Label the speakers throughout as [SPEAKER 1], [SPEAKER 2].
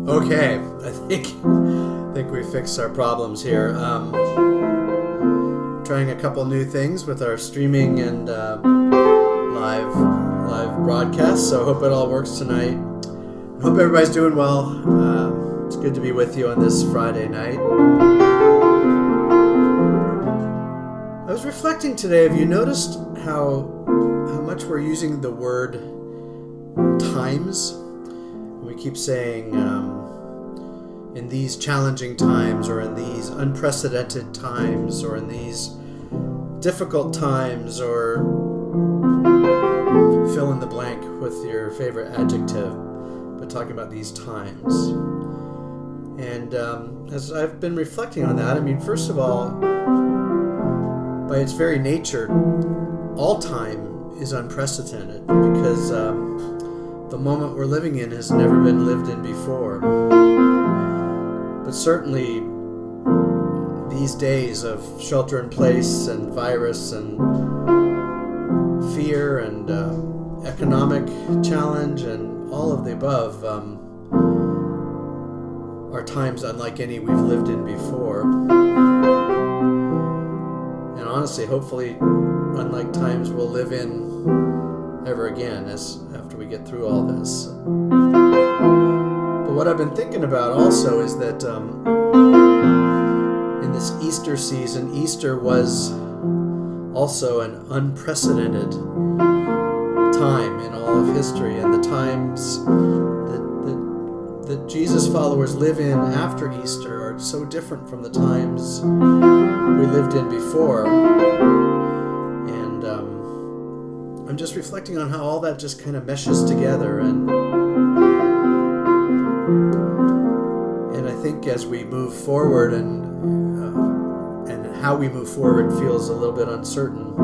[SPEAKER 1] Okay, I think we fixed our problems here. Trying a couple new things with our streaming and live broadcast. So hope it all works tonight. Hope everybody's doing well. It's good to be with you on this Friday night. I was reflecting today. Have you noticed how much we're using the word times? We keep saying in these challenging times, or in these unprecedented times, or in these difficult times, or fill in the blank with your favorite adjective, but talking about these times. And as I've been reflecting on that, I mean, first of all, by its very nature, all time is unprecedented, because the moment we're living in has never been lived in before. But certainly these days of shelter in place and virus and fear and economic challenge and all of the above are times unlike any we've lived in before. And honestly, hopefully, unlike times we'll live in ever again after we get through all this. But what I've been thinking about also is that in this Easter season, Easter was also an unprecedented time in all of history, and the times that Jesus followers live in after Easter are so different from the times we lived in before. And I'm just reflecting on how all that just kind of meshes together, and I think as we move forward and how we move forward feels a little bit uncertain.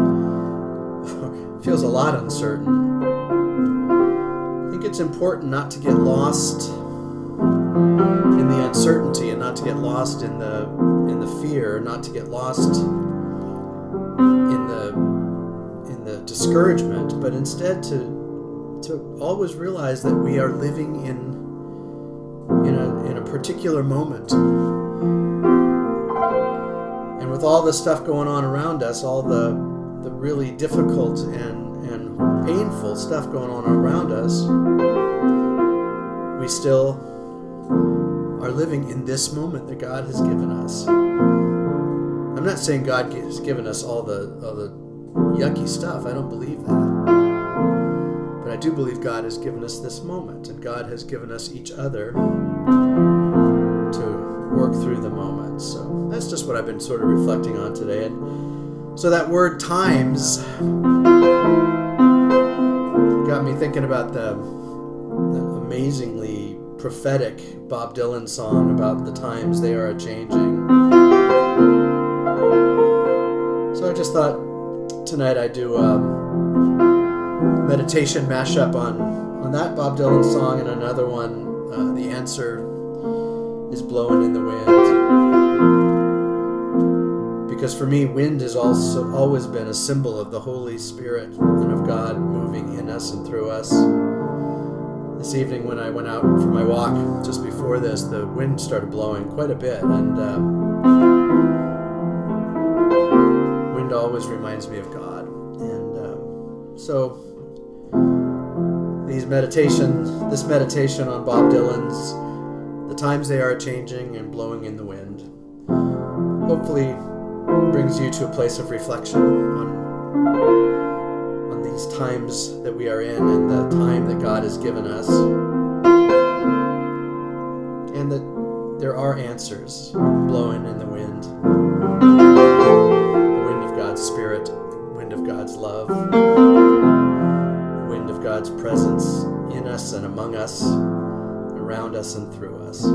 [SPEAKER 1] Feels a lot uncertain. I think it's important not to get lost in the uncertainty, and not to get lost in the fear, not to get lost in the discouragement, but instead to always realize that we are living in a particular moment. And with all the stuff going on around us, all the really difficult and painful stuff going on around us, we still are living in this moment that God has given us. I'm not saying God has given us all the yucky stuff. I don't believe that. But I do believe God has given us this moment, and God has given us each other to work through the moment. So that's just what I've been sort of reflecting on today. And so that word times got me thinking about the amazingly prophetic Bob Dylan song about the times they are a-changing. So I just thought tonight I'd do a meditation mashup on that Bob Dylan song, and another one, The Answer is Blowing in the Wind. Because for me, wind has also always been a symbol of the Holy Spirit and of God moving in us and through us. This evening when I went out for my walk just before this, the wind started blowing quite a bit, and wind always reminds me of God. And so this meditation on Bob Dylan's The Times They Are Changing and Blowing in the Wind hopefully brings you to a place of reflection on these times that we are in, and the time that God has given us, and that there are answers blowing in the wind. The wind of God's Spirit, the wind of God's love, the wind of God's presence in us and among us, around us and through us.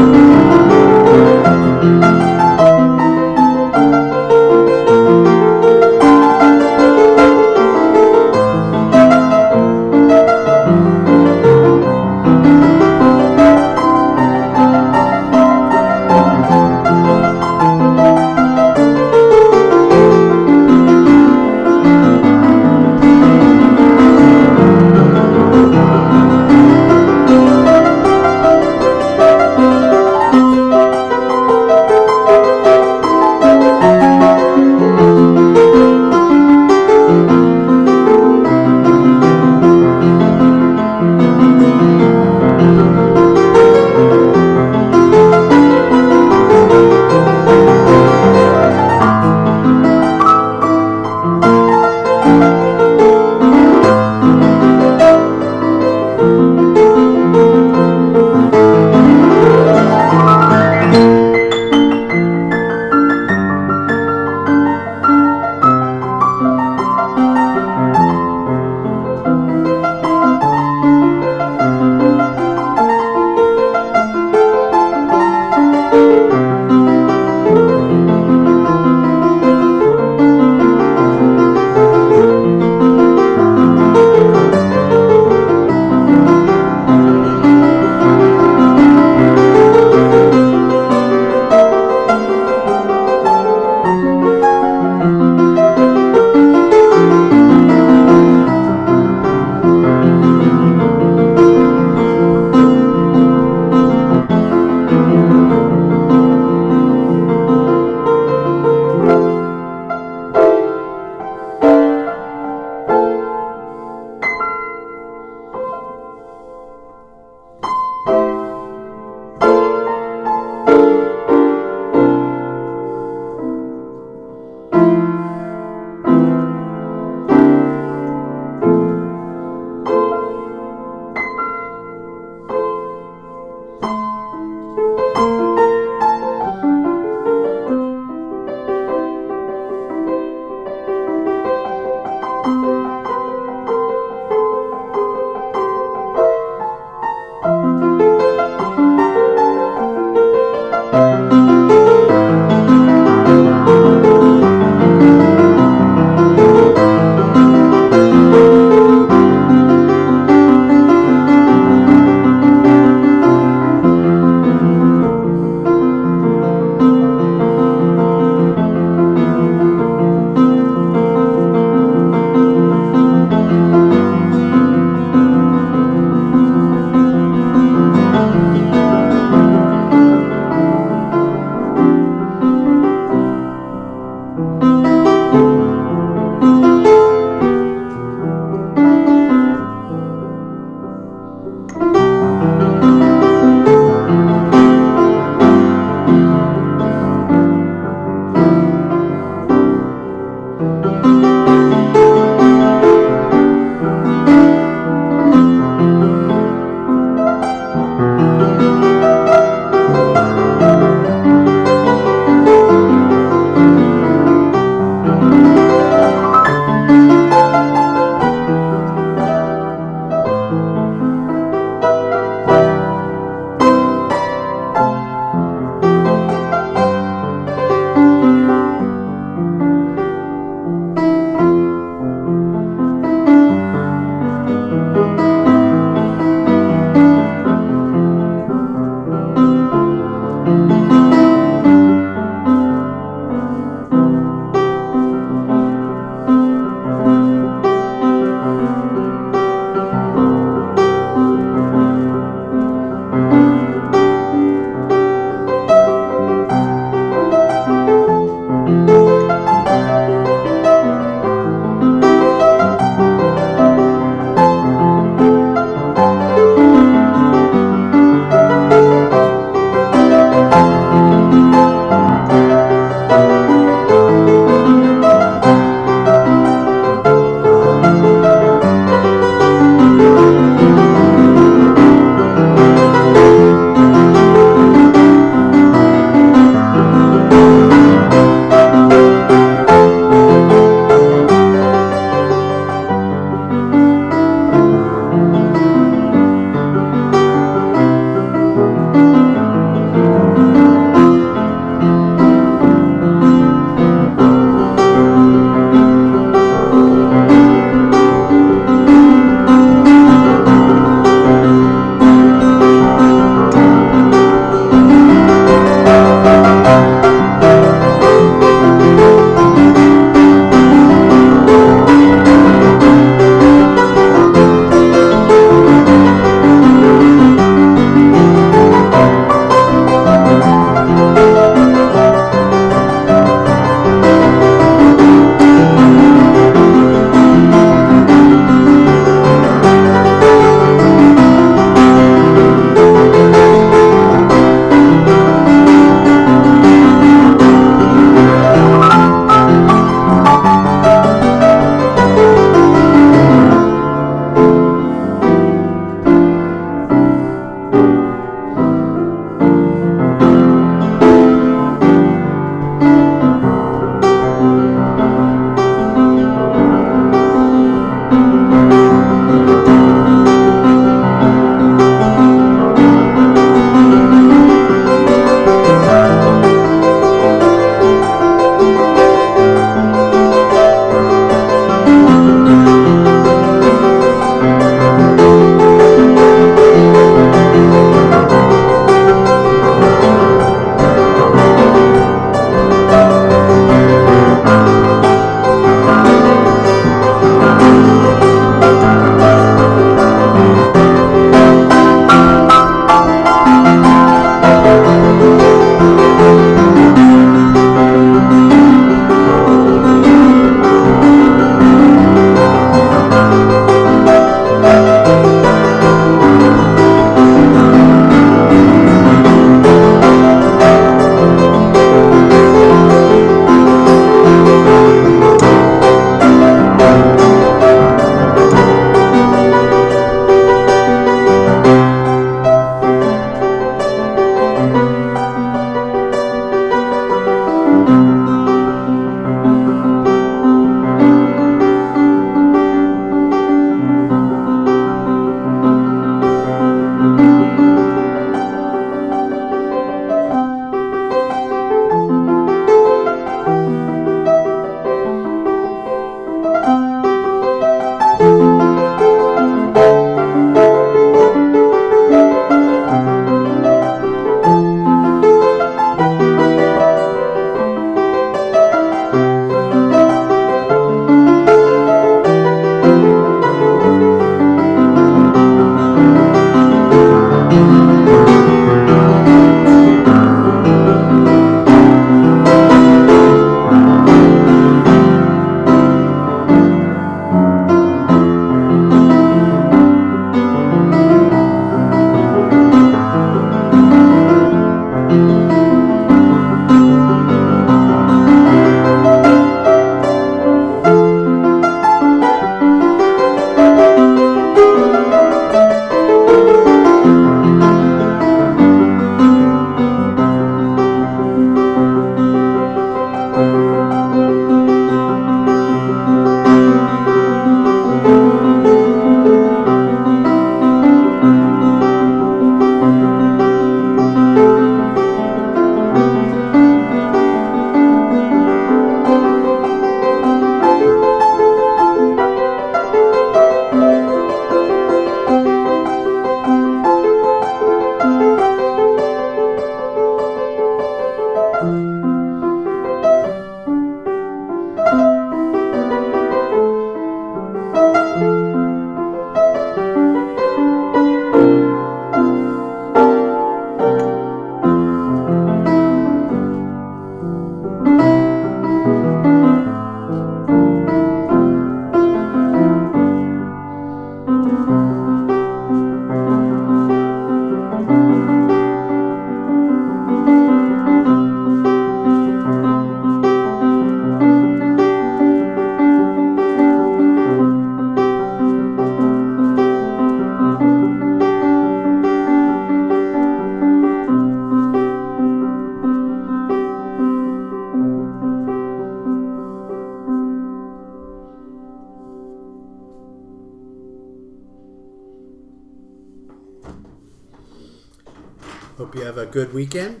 [SPEAKER 1] Hope you have a good weekend.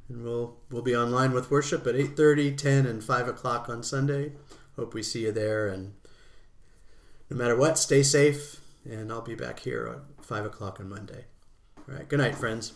[SPEAKER 1] And we'll be online with worship at 8:30, 10, and 5 o'clock on Sunday. Hope we see you there. And no matter what, stay safe. And I'll be back here at 5 o'clock on Monday. All right. Good night, friends.